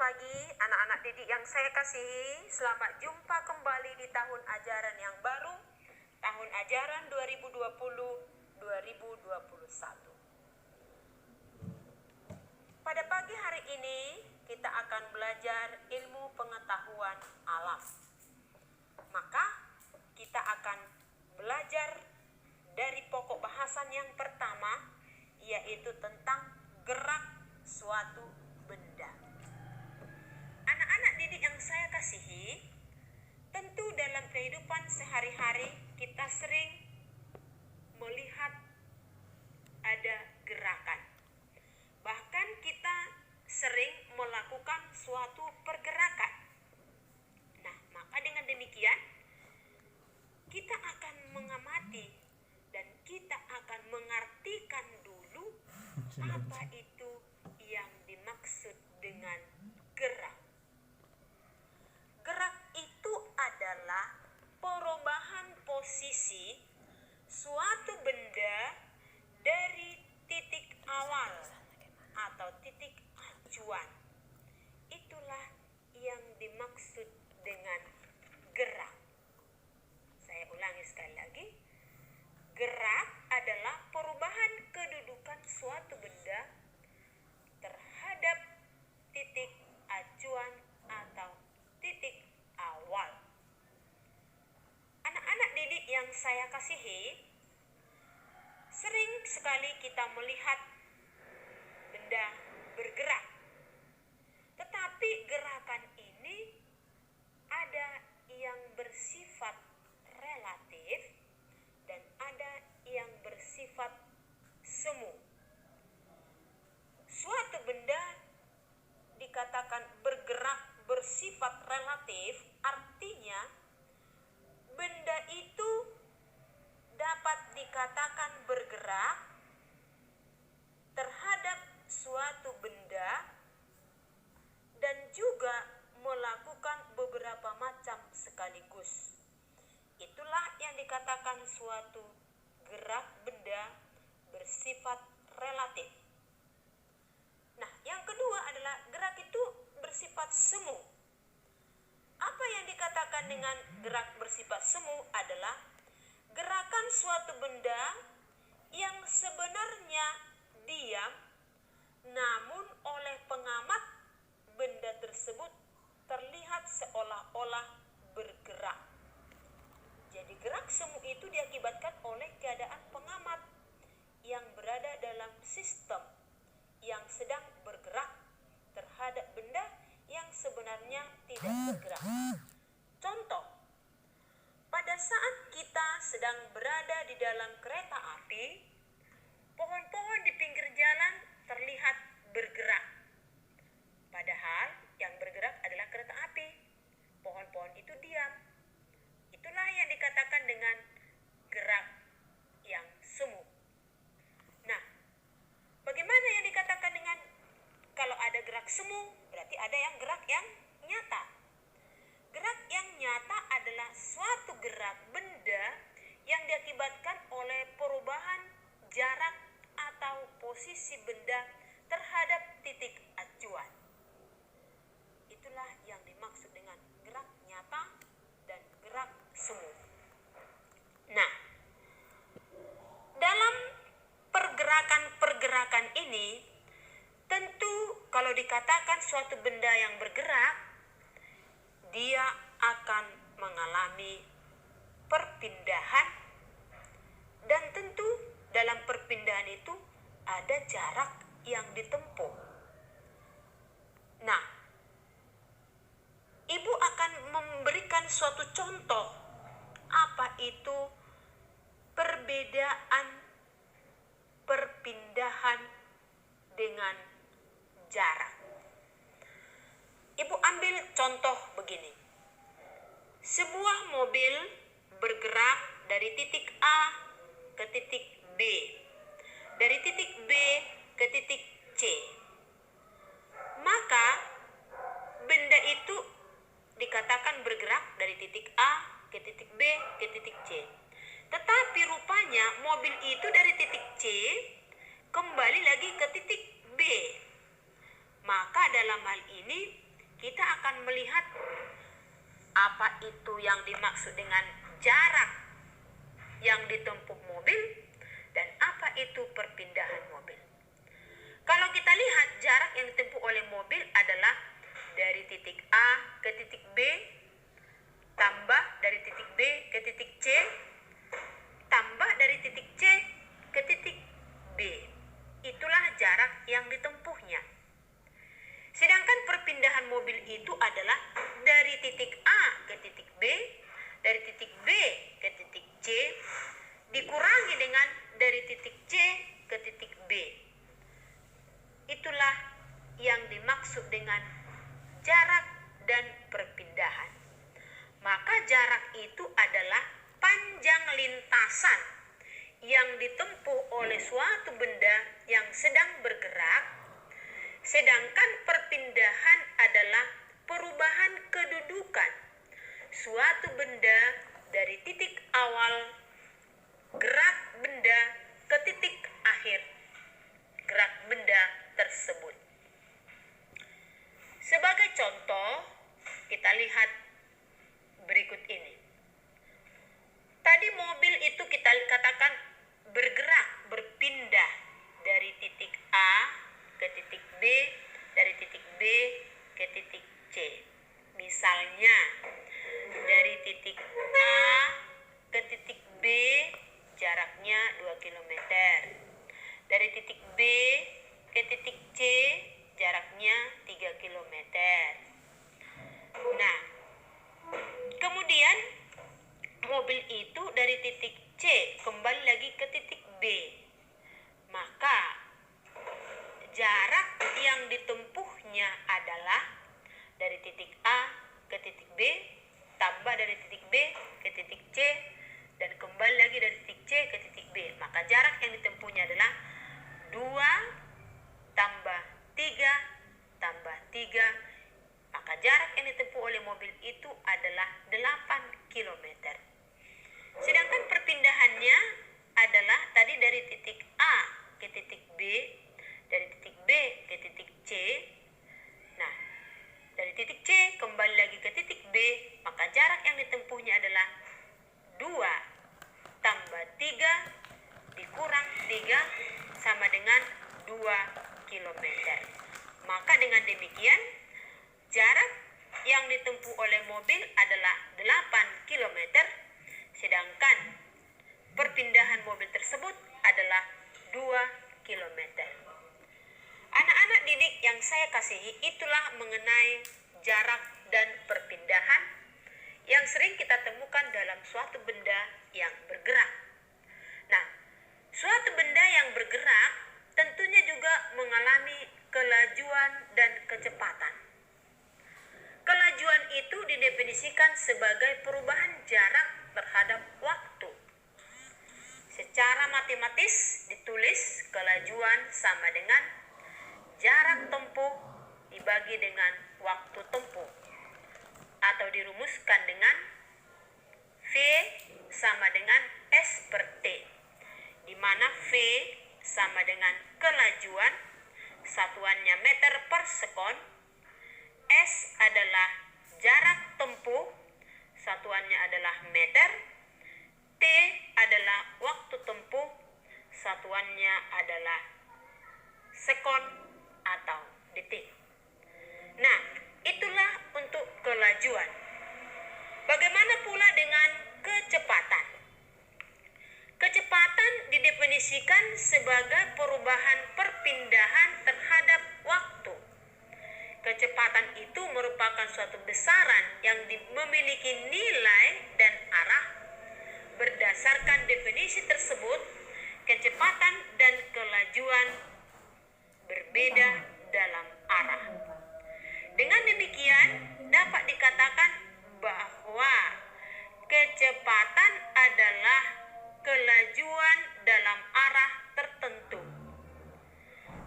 pagi anak-anak didik yang saya kasihi. Selamat jumpa kembali di tahun ajaran yang baru, tahun ajaran 2020-2021. Pada pagi hari ini kita akan belajar ilmu pengetahuan alam. Maka kita akan belajar dari pokok bahasan yang pertama, yaitu tentang gerak suatu benda. Anak-anak didik yang saya kasihi, tentu dalam kehidupan sehari-hari kita sering melihat ada gerakan. Bahkan kita sering melakukan suatu pergerakan. Nah, maka dengan demikian kita akan mengamati dan kita akan mengartikan dulu apa itu yang dimaksud dengan gerak. Gerak itu adalah perubahan posisi suatu benda dari titik awal atau titik acuan. Itulah yang dimaksud dengan gerak. Saya ulangi sekali lagi. Gerak adalah perubahan kedudukan suatu benda terhadap titik acuan atau titik awal. Anak-anak didik yang saya kasihi, sering sekali kita melihat benda bergerak. Tetapi gerakan ini ada yang bersifat relatif dan ada yang bersifat semu. Suatu benda dikatakan bergerak bersifat relatif, artinya benda itu dapat dikatakan bergerak terhadap suatu benda dan juga melakukan beberapa macam sekaligus. Itulah yang dikatakan suatu gerak benda bersifat relatif. Nah, yang kedua adalah gerak itu bersifat semu. Apa yang dikatakan dengan gerak bersifat semu adalah gerakan suatu benda yang sebenarnya diam, namun oleh pengamat benda tersebut terlihat seolah-olah bergerak. Jadi gerak semu itu diakibatkan oleh keadaan pengamat yang berada dalam sistem yang sedang bergerak terhadap benda yang sebenarnya tidak bergerak. Contoh, pada saat kita sedang berada di dalam kereta api, pohon-pohon di pinggir jalan terlihat bergerak. Padahal yang bergerak adalah kereta api. Pohon-pohon itu diam. Itulah yang dikatakan dengan gerak yang semu. Nah, bagaimana yang dikatakan dengan kalau ada gerak semu? Berarti ada yang gerak yang nyata. Gerak yang nyata adalah suatu gerak benda yang diakibatkan oleh perubahan jarak atau posisi benda terhadap titik acuan. Itulah yang dimaksud dengan gerak nyata dan gerak semu. Nah, dalam pergerakan-pergerakan ini, tentu kalau dikatakan suatu benda yang bergerak, dia akan mengalami perpindahan dan tentu dalam perpindahan itu ada jarak yang ditempuh. Nah, Ibu akan memberikan suatu contoh apa itu perbedaan perpindahan dengan jarak. Ibu ambil contoh begini. Sebuah mobil bergerak dari titik A ke titik B, dari titik B ke titik C. Maka benda itu dikatakan bergerak dari titik A ke titik B ke titik C. Tetapi rupanya mobil itu dari titik C kembali lagi ke titik B. Maka dalam hal ini kita akan melihat apa itu yang dimaksud dengan jarak yang ditempuh mobil dan apa itu perpindahan mobil. Kalau kita lihat jarak yang ditempuh oleh mobil adalah dari titik A ke titik B, tambah dari titik B ke titik C, tambah dari titik C ke titik B. Itulah jarak yang ditempuhnya. Sedangkan perpindahan mobil itu adalah dari titik A ke titik B, dari titik B ke titik C, dikurangi dengan dari titik C ke titik B. Itulah yang dimaksud dengan jarak dan perpindahan. Maka jarak itu adalah panjang lintasan yang ditempuh oleh suatu benda yang sedang bergerak, sedangkan perpindahan adalah perubahan kedudukan suatu benda dari titik awal gerak benda ke titik akhir gerak benda tersebut. Sebagai contoh, kita lihat berikut ini. Tadi mobil itu kita katakan bergerak, berpindah dari titik A ke titik B, dari titik B ke titik C. Misalnya, dari titik A ke titik B jaraknya 2 km. Dari titik B ke titik C jaraknya 3 km. Nah, kemudian mobil itu dari titik C kembali lagi ke titik B. Maka jarak yang ditempuhnya adalah dari titik A ke titik B, tambah dari titik B ke titik C, dan kembali lagi dari titik C ke titik B. Maka jarak yang ditempuhnya adalah 2 tambah 3 tambah 3. Maka jarak yang ditempuh oleh mobil itu adalah 8 km. Sedangkan perpindahannya adalah tadi dari titik A ke titik B, dari titik B ke titik C. Nah, dari titik C kembali lagi ke titik B, maka jarak yang ditempuhnya adalah 2 tambah 3 dikurang 3 sama dengan 2 km. Maka dengan demikian, jarak yang ditempuh oleh mobil adalah 8 km, sedangkan perpindahan mobil tersebut adalah 2 km. Anak-anak didik yang saya kasihi, itulah mengenai jarak dan perpindahan yang sering kita temukan dalam suatu benda yang bergerak. Nah, suatu benda yang bergerak tentunya juga mengalami kelajuan dan kecepatan. Kelajuan itu didefinisikan sebagai perubahan jarak terhadap waktu. Secara matematis ditulis kelajuan sama dengan jarak tempuh dibagi dengan waktu tempuh, atau dirumuskan dengan V sama dengan S per T, di mana V sama dengan kelajuan, satuannya meter per sekon, S adalah jarak tempuh, satuannya adalah meter, T adalah waktu tempuh, satuannya adalah sekon atau detik. Nah, itulah untuk kelajuan. Bagaimana pula dengan kecepatan? Kecepatan didefinisikan sebagai perubahan perpindahan terhadap waktu. Kecepatan itu merupakan suatu besaran yang memiliki nilai dan arah. Berdasarkan definisi tersebut, kecepatan dan kelajuan berbeda dalam arah. Dengan demikian, dapat dikatakan bahwa kecepatan adalah kelajuan dalam arah tertentu.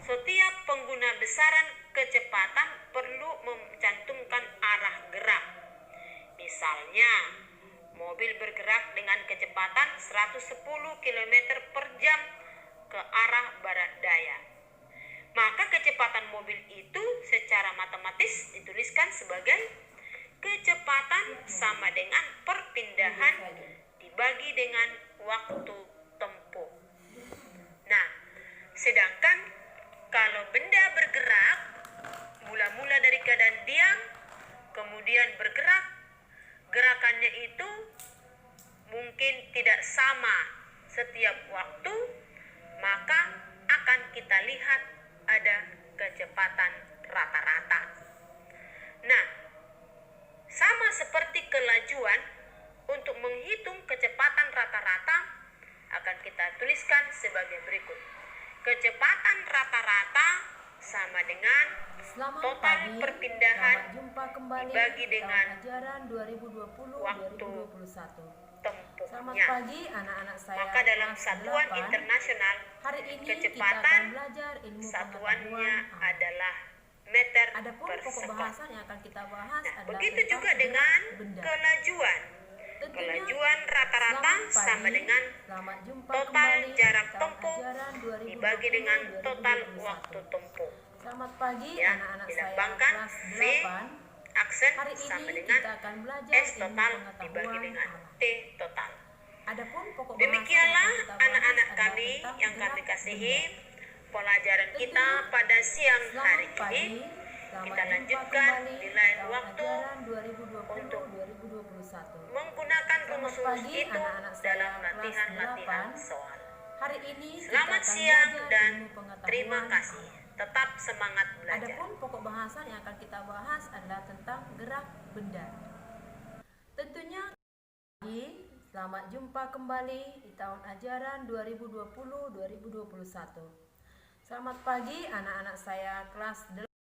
Setiap pengguna besaran kecepatan perlu mencantumkan arah gerak. Misalnya, mobil bergerak dengan kecepatan 110 km per jam ke arah barat daya. Maka kecepatan mobil itu secara matematis ditulis tuliskan sebagai kecepatan sama dengan perpindahan dibagi dengan waktu tempuh. Nah, sedangkan kalau benda bergerak, mula-mula dari keadaan diam, kemudian bergerak, gerakannya itu mungkin tidak sama setiap waktu, maka akan kita lihat ada kecepatan rata-rata. Nah, sama seperti kelajuan, untuk menghitung kecepatan rata-rata akan kita tuliskan sebagai berikut. Kecepatan rata-rata sama dengan total perpindahan dibagi dengan waktu tempuhnya. Maka dalam satuan internasional, kecepatan satuannya adalah meter per sekon. Nah, begitu juga dengan kelajuan. Kelajuan rata-rata sama dengan total jarak tempuh dibagi dengan total waktu tempuh. Selamat pagi Ya, anak-anak saya dilambangkan kelas V 8. aksen Hari sama ini dengan kita akan belajar S ilmu total pengetahuan dibagi dengan alam. T total. Adapun pokok Demikianlah bahasan yang kita bahas anak-anak adalah kami tentang yang kami gerak kasihi, benda. pelajaran kita pada siang hari Selamat ini. pagi, selamat Kita jumpa lanjutkan kembali di lain tahun waktu ajaran untuk 2020-2021. menggunakan Selamat rumus-rumus pagi itu anak-anak saya dalam kelas latihan-latihan 8. soal. Hari ini kita Selamat akan siang belajar dan ilmu pengetahuan terima kasih. alam. Tetap semangat belajar. Adapun pokok bahasan yang akan kita bahas adalah tentang gerak benda. Tentunya selamat jumpa kembali di tahun ajaran 2020-2021. Selamat pagi anak-anak saya kelas 8.